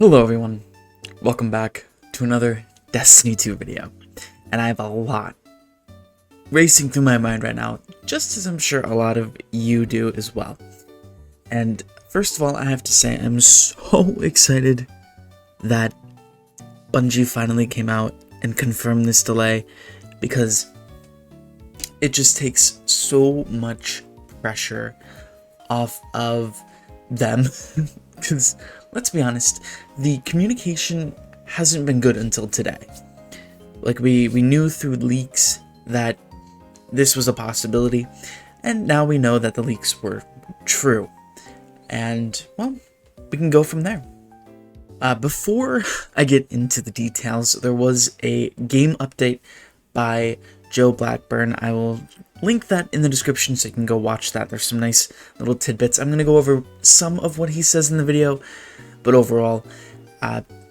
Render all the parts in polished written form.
Hello everyone, welcome back to another Destiny 2 video, and I have a lot racing through my mind right now, just as I'm sure a lot of you do as well. And first of all, I have to say I'm so excited that Bungie finally came out and confirmed this delay, because it just takes so much pressure off of them. Because, let's be honest, the communication hasn't been good until today. Like, we knew through leaks that this was a possibility, and now we know that the leaks were true. And, well, we can go from there. Before I get into the details, there was a game update by Joe Blackburn. I will link that in the description so you can go watch that. There's some nice little tidbits. I'm going to go over some of what he says in the video, but overall,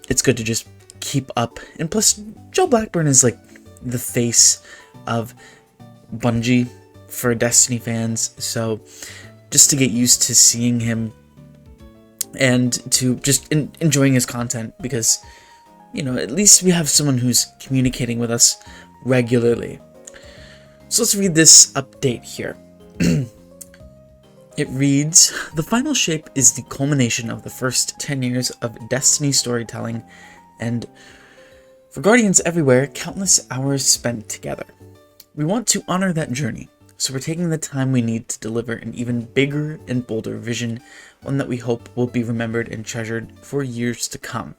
it's good to just keep up. And plus, Joe Blackburn is like the face of Bungie for Destiny fans, so just to get used to seeing him and to just enjoying his content, because, you know, at least we have someone who's communicating with us regularly. So let's read this update here. It reads, "The final shape is the culmination of the first 10 years of Destiny storytelling, and for Guardians everywhere, countless hours spent together. We want to honor that journey, so we're taking the time we need to deliver an even bigger and bolder vision, one that we hope will be remembered and treasured for years to come."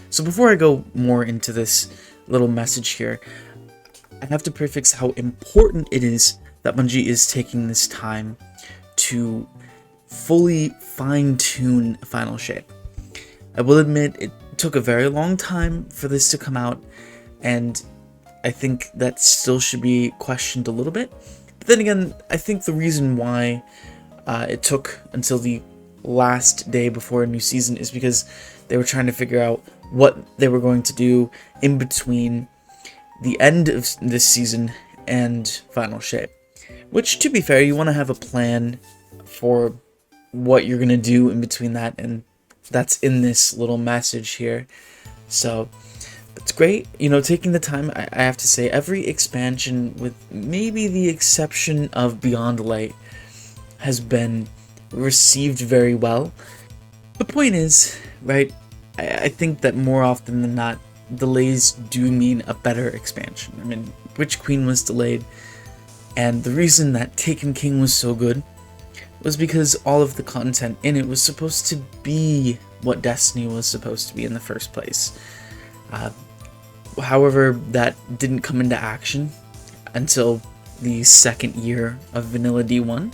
So before I go more into this little message here, I have to prefix how important it is that Bungie is taking this time to fully fine-tune Final Shape. I will admit it took a very long time for this to come out, and I think that still should be questioned a little bit. But then again, I think the reason why it took until the last day before a new season is because they were trying to figure out what they were going to do in between the end of this season and Final Shape. Which, to be fair, you want to have a plan for what you're going to do in between that, and that's in this little message here. So, it's great, you know, taking the time. I have to say, every expansion, with maybe the exception of Beyond Light, has been received very well. The point is, right, I think that more often than not, delays do mean a better expansion. I mean, Witch Queen was delayed, and the reason that Taken King was so good was because all of the content in it was supposed to be what Destiny was supposed to be in the first place. However, that didn't come into action until the second year of Vanilla D1.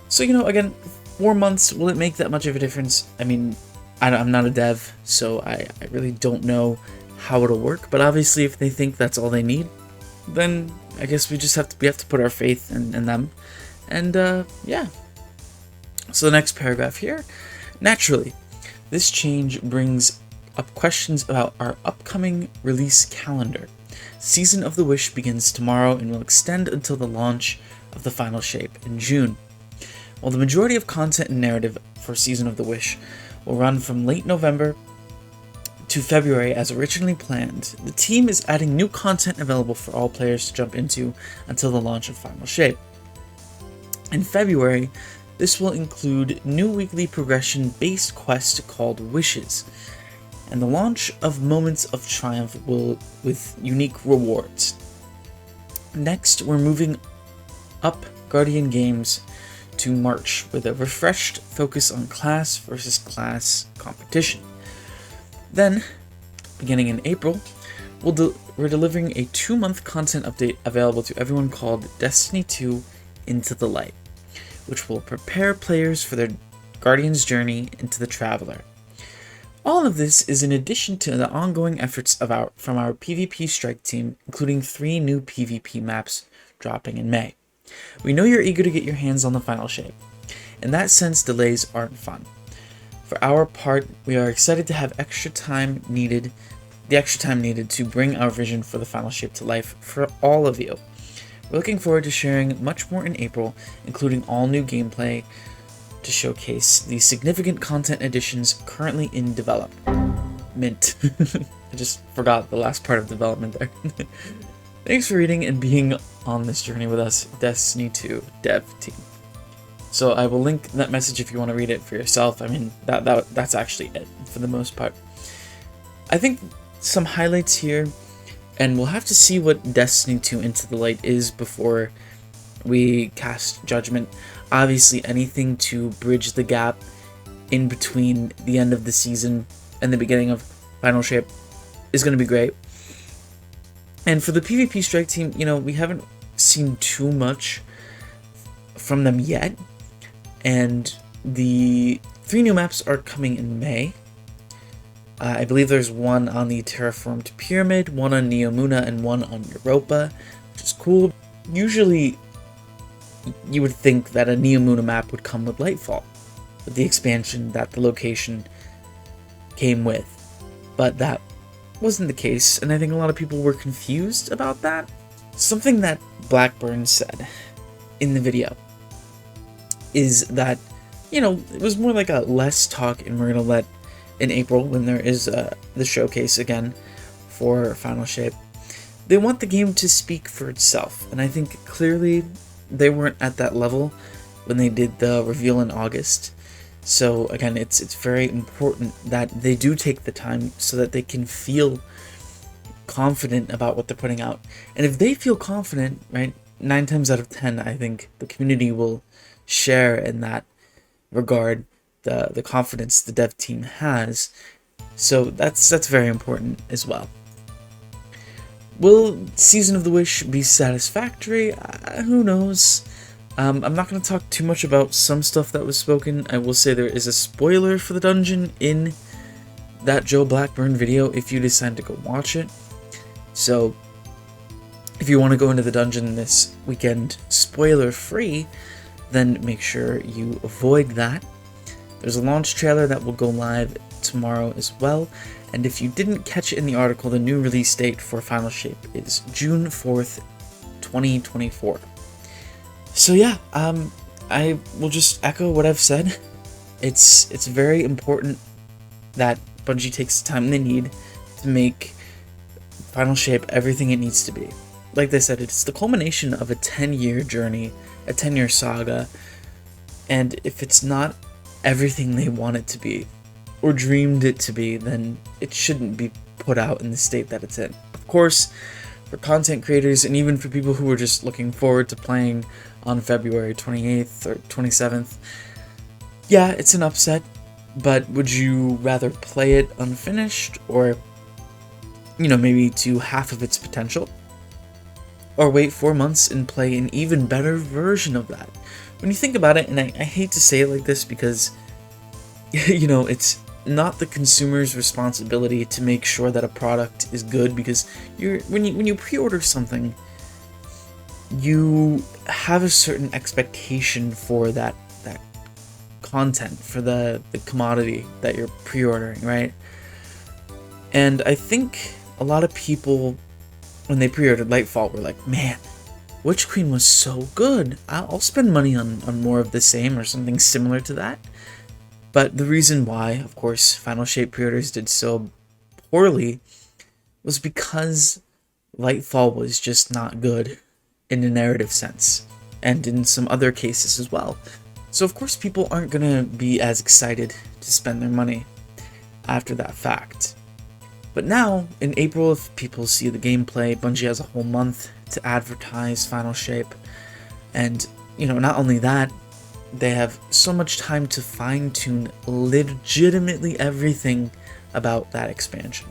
So, you know, again, 4 months, will it make that much of a difference? I mean, I'm not a dev, so I really don't know how it'll work, but obviously if they think that's all they need, then I guess we have to put our faith in them. And yeah. So the next paragraph here. "Naturally, this change brings up questions about our upcoming release calendar. Season of the Wish begins tomorrow and will extend until the launch of the Final Shape in June. While the majority of content and narrative for Season of the Wish will run from late November to February as originally planned, the team is adding new content available for all players to jump into until the launch of Final Shape. In February, this will include new weekly progression-based quest called Wishes, and the launch of Moments of Triumph with unique rewards. Next, we're moving up Guardian Games to March with a refreshed focus on class versus class competition. Then, beginning in April, we're delivering a 2-month content update available to everyone called Destiny 2 Into the Light, which will prepare players for their Guardian's journey into the Traveler. All of this is in addition to the ongoing efforts from our PvP strike team, including 3 new PvP maps dropping in May. We know you're eager to get your hands on the Final Shape. In that sense, delays aren't fun. For our part, we are excited to have the extra time needed to bring our vision for the Final Shape to life for all of you. We're looking forward to sharing much more in April, including all new gameplay, to showcase the significant content additions currently in development. I just forgot the last part of development there. Thanks for reading and being on this journey with us, Destiny 2 dev team. So I will link that message if you want to read it for yourself. I mean, that's actually it for the most part. I think some highlights here, and we'll have to see what Destiny 2 Into the Light is before we cast judgment. Obviously, anything to bridge the gap in between the end of the season and the beginning of Final Shape is going to be great. And for the PvP Strike team, you know, we haven't seen too much from them yet. And the 3 new maps are coming in May. I believe there's one on the Terraformed Pyramid, one on Neomuna, and one on Europa, which is cool. Usually, you would think that a Neomuna map would come with Lightfall, with the expansion that the location came with. But that wasn't the case, and I think a lot of people were confused about that. Something that Blackburn said in the video is that, you know, it was more like a less talk, and we're going to let in April, when there is the showcase again for Final Shape, they want the game to speak for itself, and I think clearly they weren't at that level when they did the reveal in August. So again, it's very important that they do take the time so that they can feel confident about what they're putting out. And if they feel confident, right, 9 times out of 10, I think the community will share in that regard the confidence the dev team has. So that's very important as well. Will Season of the Wish be satisfactory? Who knows? I'm not going to talk too much about some stuff that was spoken. I will say there is a spoiler for the dungeon in that Joe Blackburn video if you decide to go watch it. So if you want to go into the dungeon this weekend spoiler free, then make sure you avoid that. There's a launch trailer that will go live tomorrow as well. And if you didn't catch it in the article, the new release date for Final Shape is June 4th, 2024. So yeah, I will just echo what I've said. It's very important that Bungie takes the time they need to make Final Shape everything it needs to be. Like they said, it's the culmination of a 10-year journey, a 10-year saga, and if it's not everything they want it to be, or dreamed it to be, then it shouldn't be put out in the state that it's in. Of course, for content creators, and even for people who are just looking forward to playing on February 28th or 27th, yeah, it's an upset, but would you rather play it unfinished, or, you know, maybe to half of its potential? Or wait 4 months and play an even better version of that? When you think about it, and I hate to say it like this because, you know, it's not the consumer's responsibility to make sure that a product is good, because when you pre-order something, you have a certain expectation for that content, for the commodity that you're pre-ordering, right? And I think a lot of people, when they pre-ordered Lightfall, were like, man, Witch Queen was so good. I'll spend money on more of the same or something similar to that. But the reason why, of course, Final Shape pre-orders did so poorly was because Lightfall was just not good in a narrative sense, and in some other cases as well. So of course people aren't gonna be as excited to spend their money after that fact. But now, in April, if people see the gameplay, Bungie has a whole month to advertise Final Shape. And, you know, not only that, they have so much time to fine-tune legitimately everything about that expansion.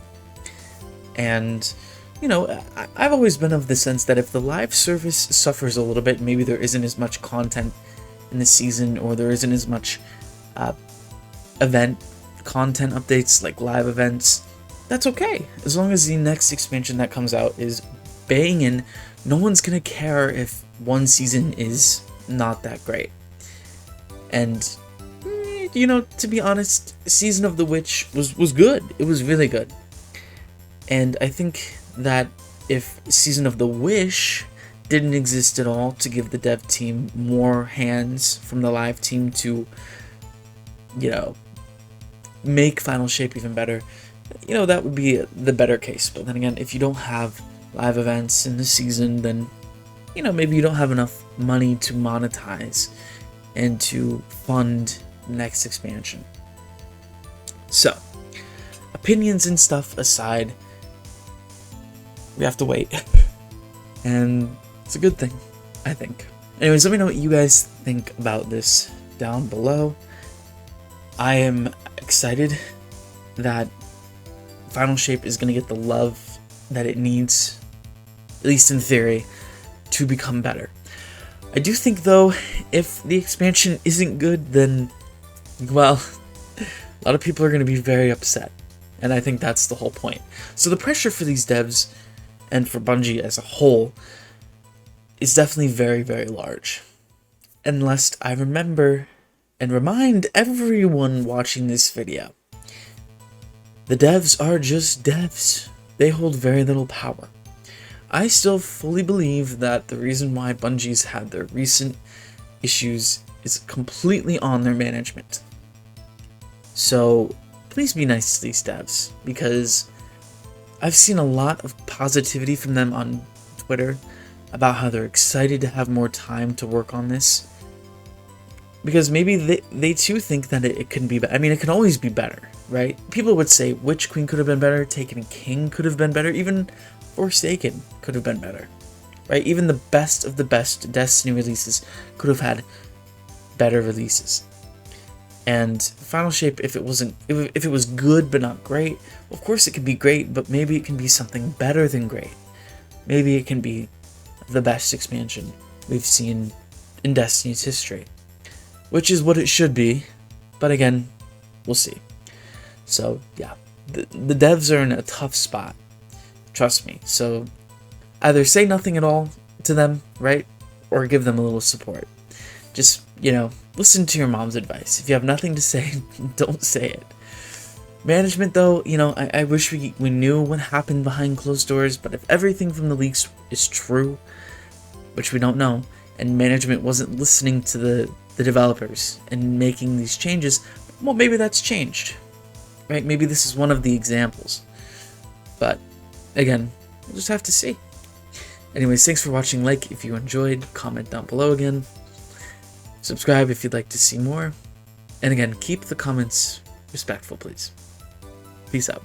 And, you know, I've always been of the sense that if the live service suffers a little bit, maybe there isn't as much content in the season, or there isn't as much event content updates like live events, that's okay. As long as the next expansion that comes out is banging, no one's gonna care if one season is not that great. And, you know, to be honest, Season of the Witch was good. It was really good. And I think that if Season of the Wish didn't exist at all to give the dev team more hands from the live team to you know, make Final Shape even better, you know, that would be the better case. But then again, if you don't have live events in the season, then, you know, maybe you don't have enough money to monetize and to fund the next expansion. So, opinions and stuff aside, we have to wait. And it's a good thing, I think. Anyways, let me know what you guys think about this down below. I am excited that Final Shape is going to get the love that it needs, at least in theory, to become better. I do think, though, if the expansion isn't good, then, well, a lot of people are going to be very upset. And I think that's the whole point. So the pressure for these devs, and for Bungie as a whole, is definitely very, very large. And lest I remember and remind everyone watching this video, the devs are just devs. They hold very little power. I still fully believe that the reason why Bungie's had their recent issues is completely on their management. So please be nice to these devs, because I've seen a lot of positivity from them on Twitter about how they're excited to have more time to work on this. Because maybe they too think that it can be better. I mean, it can always be better, right? People would say Witch Queen could have been better, Taken King could have been better, even Forsaken could have been better, right? Even the best of the best Destiny releases could have had better releases. And Final Shape, if it was good but not great, well, of course it can be great, but maybe it can be something better than great. Maybe it can be the best expansion we've seen in Destiny's history, which is what it should be, but again, we'll see. So yeah, the devs are in a tough spot, trust me. So either say nothing at all to them, right, or give them a little support. Just, you know, listen to your mom's advice. If you have nothing to say, don't say it. Management, though, you know, I wish we knew what happened behind closed doors, but if everything from the leaks is true, which we don't know, and management wasn't listening to the developers and making these changes, well, maybe that's changed, right? Maybe this is one of the examples. But, again, we'll just have to see. Anyways, thanks for watching. Like if you enjoyed, comment down below again. Subscribe if you'd like to see more. And again, keep the comments respectful, please. Peace out.